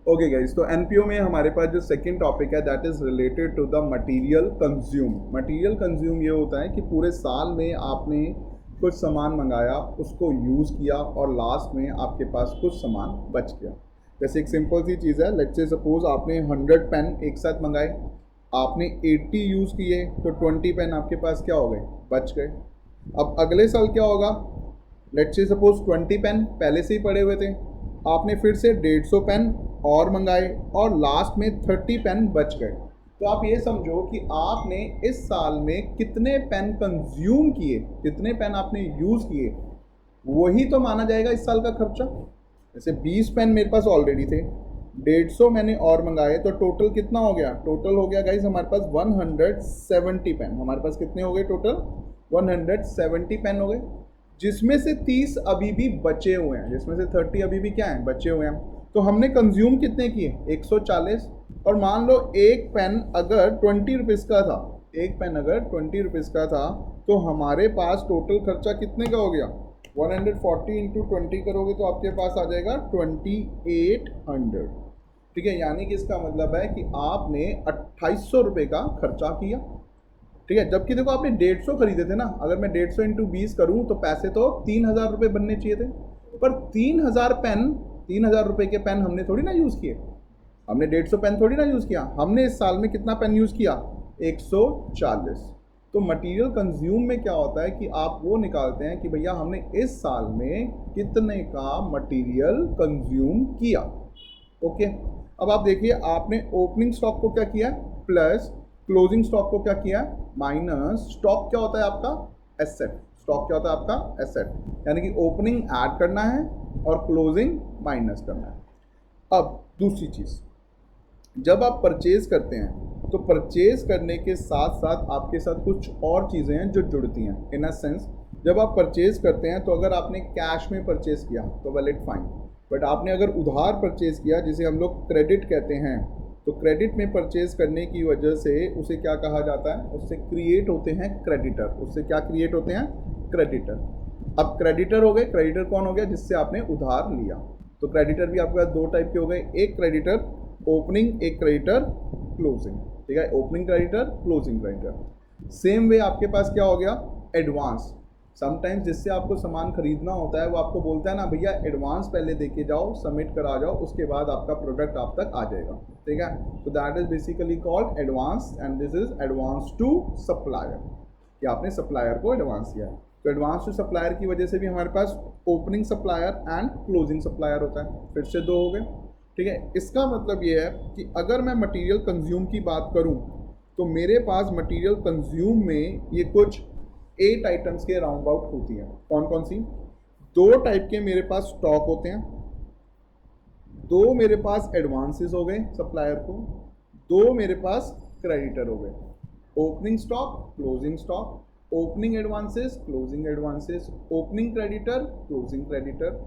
Okay guys, तो NPO में हमारे पास जो सेकंड टॉपिक है that is related to the material consume. Material consume ये होता है कि पूरे साल में आपने कुछ सामान मंगाया, उसको यूज़ किया और लास्ट में आपके पास कुछ सामान बच गया। जैसे एक सिंपल सी चीज़ है, लेट्स से सपोज आपने 100 पेन एक साथ मंगाए, आपने 80 यूज़ किए तो 20 पेन आपके पास क्या हो गए, बच गए। अब अगले साल क्या होगा, लेट्स से सपोज 20 पेन पहले से ही पड़े हुए थे, आपने फिर से 150 पेन और मंगाए और लास्ट में 30 पेन बच गए। तो आप ये समझो कि आपने इस साल में कितने पेन कंज्यूम किए, कितने पेन आपने यूज़ किए, वही तो माना जाएगा इस साल का खर्चा। जैसे 20 पेन मेरे पास ऑलरेडी थे, 150 मैंने और मंगाए, तो टोटल कितना हो गया, टोटल हो गया गाइज हमारे पास 170 पेन। हमारे पास कितने हो गए टोटल, 170 पेन हो गए, जिसमें से 30 अभी भी बचे हुए हैं, जिसमें से 30 अभी भी क्या हैं, बचे हुए हैं। तो हमने कंज्यूम कितने किए, 140। और मान लो एक पेन अगर 20 रुपीज़ का था, एक पेन अगर 20 रुपीज़ का था, तो हमारे पास टोटल खर्चा कितने का हो गया, 140 इंटू 20 करोगे तो आपके पास आ जाएगा 2800। ठीक है, यानी कि इसका मतलब है कि आपने 2800 रुपये का खर्चा किया। ठीक है, जबकि देखो आपने 150 खरीदे थे ना, अगर मैं 150 इंटू 20 करूँ तो पैसे तो 3000 रुपये बनने चाहिए थे, पर 3000 पेन, 3000 रुपये के पेन हमने थोड़ी ना यूज़ किए, हमने 150 पेन थोड़ी ना यूज़ किया, हमने इस साल में कितना पेन यूज़ किया, 140। तो मटेरियल कंज्यूम में क्या होता है कि आप वो निकालते हैं कि भैया हमने इस साल में कितने का मटेरियल कंज्यूम किया। ओके, अब आप देखिए, आपने ओपनिंग स्टॉक को क्या किया, प्लस क्लोजिंग स्टॉक को क्या किया, माइनस। स्टॉक क्या होता है आपका, एसेट। स्टॉक क्या होता है आपका, एसेट, यानी कि ओपनिंग ऐड करना है और क्लोजिंग माइनस करना है। अब दूसरी चीज़, जब आप परचेज करते हैं तो परचेज करने के साथ साथ आपके साथ कुछ और चीज़ें हैं जो जुड़ती हैं। इन अ सेंस, जब आप परचेज करते हैं तो अगर आपने कैश में परचेज किया तो वैलिड फाइन, बट आपने अगर उधार परचेज किया, जिसे हम लोग क्रेडिट कहते हैं, तो क्रेडिट में परचेज करने की वजह से उसे क्या कहा जाता है, उससे क्रिएट होते हैं क्रेडिटर। उससे क्या क्रिएट होते हैं, क्रेडिटर। अब क्रेडिटर हो गए, क्रेडिटर कौन हो गया, जिससे आपने उधार लिया। तो क्रेडिटर भी आपके पास दो टाइप के हो गए, एक क्रेडिटर ओपनिंग, एक क्रेडिटर क्लोजिंग। ठीक है, opening creditor, closing creditor. Same way आपके पास क्या हो गया, एडवांस। समटाइम्स जिससे आपको सामान खरीदना होता है वो आपको बोलता है ना, भैया एडवांस पहले देके जाओ, सबमिट करा जाओ, उसके बाद आपका प्रोडक्ट आप तक आ जाएगा। ठीक है, तो that is basically called advance, and this is advance to supplier, कि आपने सप्लायर को एडवांस दिया है। तो एडवांस टू सप्लायर की वजह से भी हमारे पास opening supplier and closing supplier होता है, फिर से दो हो गए। ठीक है, इसका मतलब ये है कि अगर मैं मटेरियल कंज्यूम की बात करूं तो मेरे पास मटेरियल कंज्यूम में ये कुछ 8 आइटम्स के राउंड अबाउट होती हैं। कौन कौन सी, 2 टाइप के मेरे पास स्टॉक होते हैं, 2 मेरे पास एडवांसेस हो गए सप्लायर को, 2 मेरे पास क्रेडिटर हो गए। Opening stock, closing stock, opening advances, closing advances, opening creditor, closing creditor.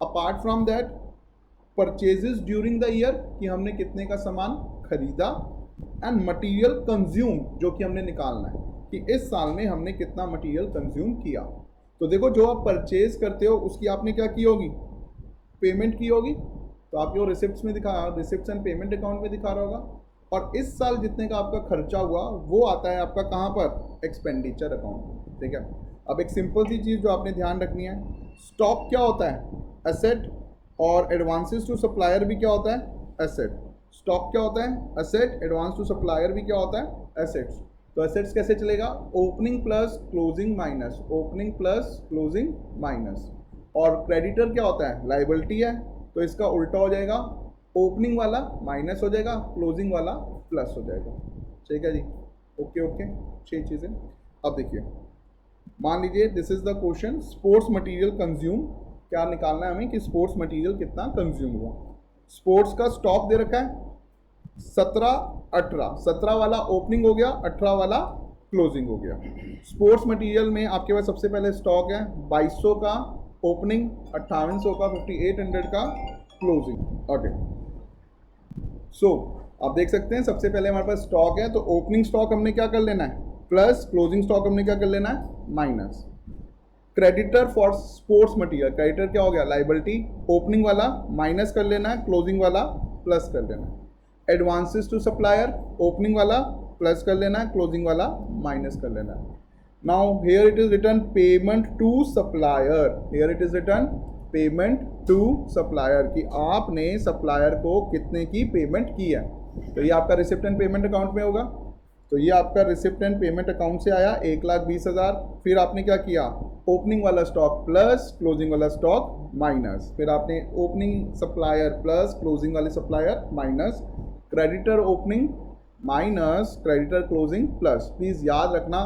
Apart from that purchases during the year, कि हमने कितने का सामान खरीदा, एंड मटेरियल कंज्यूम, जो कि हमने निकालना है कि इस साल में हमने कितना मटेरियल कंज्यूम किया। तो देखो, जो आप परचेज करते हो उसकी आपने क्या की होगी, पेमेंट की होगी, तो आपके वो रिसिप्ट्स में दिखा, रिसिप्ट्स एंड पेमेंट अकाउंट में दिखा रहा होगा। और इस साल जितने का आपका खर्चा हुआ वो आता है आपका कहाँ पर, एक्सपेंडिचर अकाउंट। ठीक है, अब एक सिंपल सी चीज़ जो आपने ध्यान रखनी है, स्टॉक क्या होता है, एसेट, और एडवांसेस टू सप्लायर भी क्या होता है, एसेट। स्टॉक क्या होता है, एसेट, एडवांस टू सप्लायर भी क्या होता है, एसेट्स। तो एसेट्स कैसे चलेगा, opening plus closing minus, opening plus closing minus. और क्रेडिटर क्या होता है, लायबिलिटी है, तो इसका उल्टा हो जाएगा, ओपनिंग वाला माइनस हो जाएगा, क्लोजिंग वाला प्लस हो जाएगा। ठीक है जी, ओके ओके, 6 चीज़ें। अब देखिए, मान लीजिए this is the question, sports material consume, क्या निकालना है हमें कि स्पोर्ट्स मटेरियल कितना कंज्यूम हुआ। स्पोर्ट्स का स्टॉक दे रखा है 17, 18, 17 वाला ओपनिंग हो गया, 18 वाला क्लोजिंग हो गया। स्पोर्ट्स मटेरियल में आपके पास सबसे पहले स्टॉक है 2200 का ओपनिंग, 5800 का, 5800 का क्लोजिंग। ओके, सो आप देख सकते हैं सबसे पहले हमारे पास स्टॉक है, तो ओपनिंग स्टॉक हमने क्या कर लेना है, प्लस, क्लोजिंग स्टॉक हमने क्या कर लेना है, minus. Creditor for sports material, creditor क्या हो गया, लाइबिलिटी, ओपनिंग वाला माइनस कर लेना है, क्लोजिंग वाला प्लस कर लेना है। एडवांसेस टू सप्लायर, ओपनिंग वाला प्लस कर लेना है, क्लोजिंग वाला माइनस कर लेना है। Now here it is return payment to supplier, here it is return payment to supplier कि आपने सप्लायर को कितने की पेमेंट की है। तो ये आपका रिसिप्ट एंड पेमेंट अकाउंट में होगा। तो ये आपका रिसिप्ट एंड पेमेंट अकाउंट से आया 1,20,000। फिर आपने क्या किया, ओपनिंग वाला स्टॉक प्लस क्लोजिंग वाला स्टॉक माइनस, फिर आपने ओपनिंग सप्लायर प्लस क्लोजिंग वाले supplier minus, creditor opening minus creditor closing plus. Please याद रखना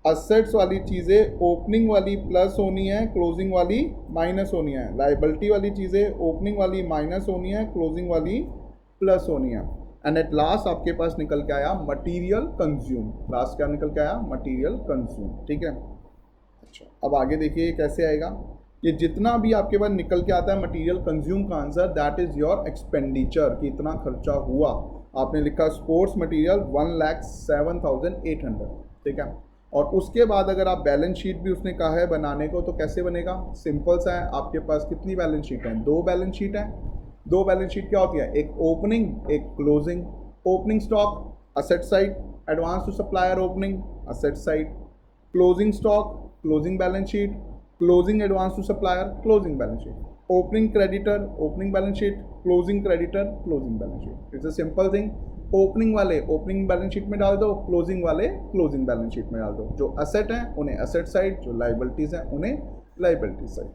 असेट्स वाली चीज़ें ओपनिंग वाली प्लस होनी है, क्लोजिंग वाली माइनस होनी है। लाइबिलिटी वाली चीज़ें ओपनिंग वाली माइनस होनी है, क्लोजिंग वाली प्लस होनी है। एंड एट लास्ट आपके पास निकल के आया मटेरियल कंज्यूम। लास्ट क्या निकल के आया, मटेरियल कंज्यूम। ठीक है, अच्छा अब आगे देखिए कैसे आएगा। ये जितना भी आपके पास निकल के आता है मटेरियल कंज्यूम का answer, that is your expenditure कि इतना खर्चा हुआ। आपने लिखा स्पोर्ट्स मटेरियल 1,07,800। ठीक है, और उसके बाद अगर आप बैलेंस शीट भी उसने कहा है बनाने को, तो कैसे बनेगा, सिंपल सा है। आपके पास कितनी बैलेंस शीट है, 2 बैलेंस शीट है। 2 बैलेंस शीट क्या होती है, एक ओपनिंग एक closing. Opening stock asset side, advance to supplier opening asset side, closing stock closing balance sheet, closing advance to supplier closing balance sheet, opening creditor opening balance sheet, closing creditor closing balance sheet. It's a simple thing. Opening वाले opening balance sheet में डाल दो, closing वाले closing balance sheet में डाल दो। जो asset हैं उन्हें असेट साइड, जो लाइबिलिटीज हैं उन्हें लाइबिलिटी साइड।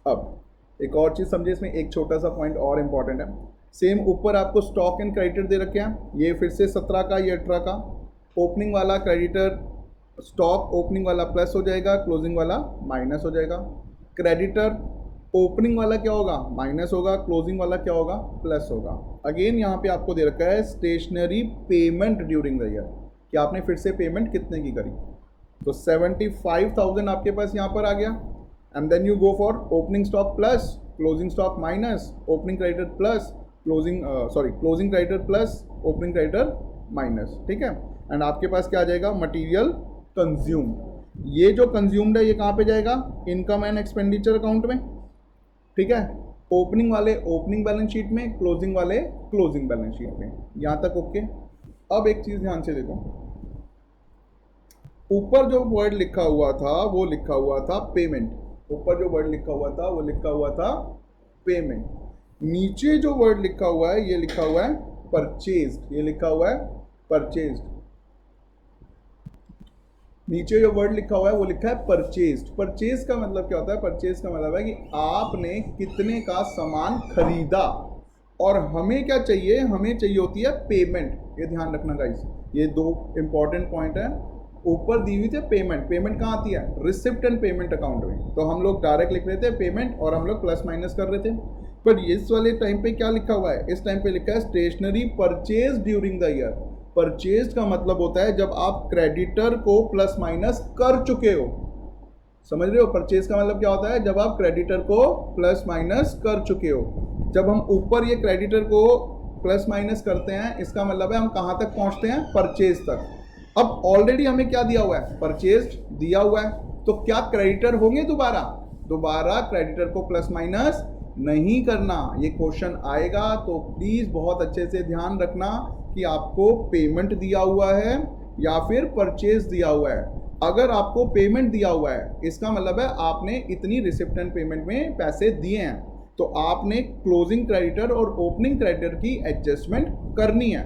अब एक और चीज़ समझिए इसमें, एक छोटा सा पॉइंट और इम्पॉर्टेंट है। सेम ऊपर आपको स्टॉक एंड क्रेडिटर दे रखे हैं, ये फिर से 17 का, ये 18 का। ओपनिंग वाला क्रेडिटर स्टॉक ओपनिंग वाला प्लस हो जाएगा, क्लोजिंग वाला माइनस हो जाएगा। क्रेडिटर ओपनिंग वाला क्या होगा, माइनस होगा, क्लोजिंग वाला क्या होगा, प्लस होगा। अगेन यहाँ पे आपको दे रखा है stationery payment during the year कि आपने फिर से पेमेंट कितने की करी। तो 75,000 आपके पास यहाँ पर आ गया। And then you go for opening stock plus closing stock minus, opening creditor plus closing creditor plus opening creditor minus. ठीक है, एंड आपके पास क्या आ जाएगा, मटेरियल कंज्यूम। ये जो कंज्यूम्ड है ये कहाँ पे जाएगा, इनकम एंड एक्सपेंडिचर अकाउंट में। ठीक है, ओपनिंग वाले ओपनिंग बैलेंस शीट में, क्लोजिंग वाले क्लोजिंग बैलेंस शीट में। यहाँ तक ओके। अब एक चीज़ ध्यान से देखो, ऊपर जो वर्ड लिखा हुआ था वो लिखा हुआ था पेमेंट। ऊपर जो वर्ड लिखा हुआ था वो लिखा हुआ था पेमेंट। नीचे जो वर्ड लिखा हुआ है ये लिखा हुआ है परचेज्ड, ये लिखा हुआ है परचेज्ड। नीचे जो वर्ड लिखा हुआ है वो लिखा है परचेज्ड। परचेज का मतलब क्या होता है, परचेज का मतलब है कि आपने कितने का सामान खरीदा, और हमें क्या चाहिए, हमें चाहिए होती है पेमेंट। ये ध्यान रखना गाइस, ये 2 इंपॉर्टेंट पॉइंट है। ऊपर दी हुई थी पेमेंट, पेमेंट कहाँ आती है, रिसिप्ट एंड पेमेंट अकाउंट में। तो हम लोग डायरेक्ट लिख रहे थे पेमेंट और हम लोग प्लस माइनस कर रहे थे। पर इस वाले टाइम पे क्या लिखा हुआ है, इस टाइम पे लिखा है stationery purchase during the year. Purchase का मतलब होता है जब आप क्रेडिटर को प्लस माइनस कर चुके हो। समझ रहे हो, परचेज का मतलब क्या होता है, जब आप क्रेडिटर को प्लस माइनस कर चुके हो। जब हम ऊपर ये क्रेडिटर को प्लस माइनस करते हैं, इसका मतलब है हम कहाँ तक पहुँचते हैं, परचेज तक। अब ऑलरेडी हमें क्या दिया हुआ है, परचेज दिया हुआ है, तो क्या क्रेडिटर होंगे दोबारा क्रेडिटर को प्लस माइनस नहीं करना। ये क्वेश्चन आएगा तो प्लीज़ बहुत अच्छे से ध्यान रखना कि आपको पेमेंट दिया हुआ है या फिर परचेज दिया हुआ है। अगर आपको पेमेंट दिया हुआ है, इसका मतलब है आपने इतनी रिसिप्ट एंड पेमेंट में पैसे दिए हैं, तो आपने क्लोजिंग क्रेडिटर और ओपनिंग क्रेडिटर की एडजस्टमेंट करनी है।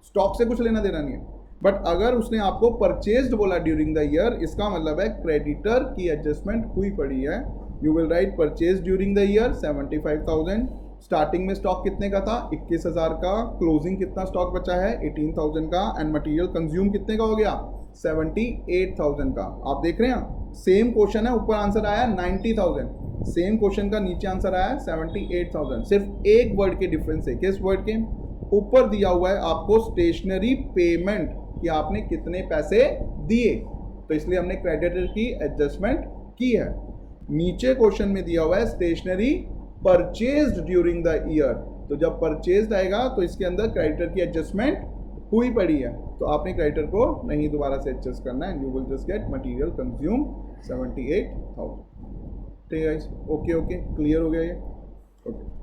स्टॉक से कुछ लेना देना नहीं है। बट अगर उसने आपको परचेज्ड बोला ड्यूरिंग द ईयर, इसका मतलब है क्रेडिटर की एडजस्टमेंट हुई पड़ी है। You will write purchase during the year 75,000। Starting में स्टॉक कितने का था, 21,000 का। क्लोजिंग कितना स्टॉक बचा है, 18,000 का। एंड मटेरियल कंज्यूम कितने का हो गया, 78,000 का। आप देख रहे हैं, सेम क्वेश्चन है, ऊपर आंसर आया 90,000, सेम क्वेश्चन का नीचे आंसर आया 78,000। सिर्फ एक वर्ड के डिफरेंस है। किस वर्ड के, ऊपर दिया हुआ है आपको स्टेशनरी पेमेंट कि आपने कितने पैसे दिए, तो इसलिए हमने क्रेडिटर की एडजस्टमेंट की है। नीचे क्वेश्चन में दिया हुआ है stationery purchased during the year, तो जब परचेज्ड आएगा तो इसके अंदर क्रेडिटर की एडजस्टमेंट हुई पड़ी है, तो आपने क्रेडिटर को नहीं दोबारा से एडजस्ट करना है। You will just get material consume 78,000। ठीक है, ओके, क्लियर हो गया ये, ओके।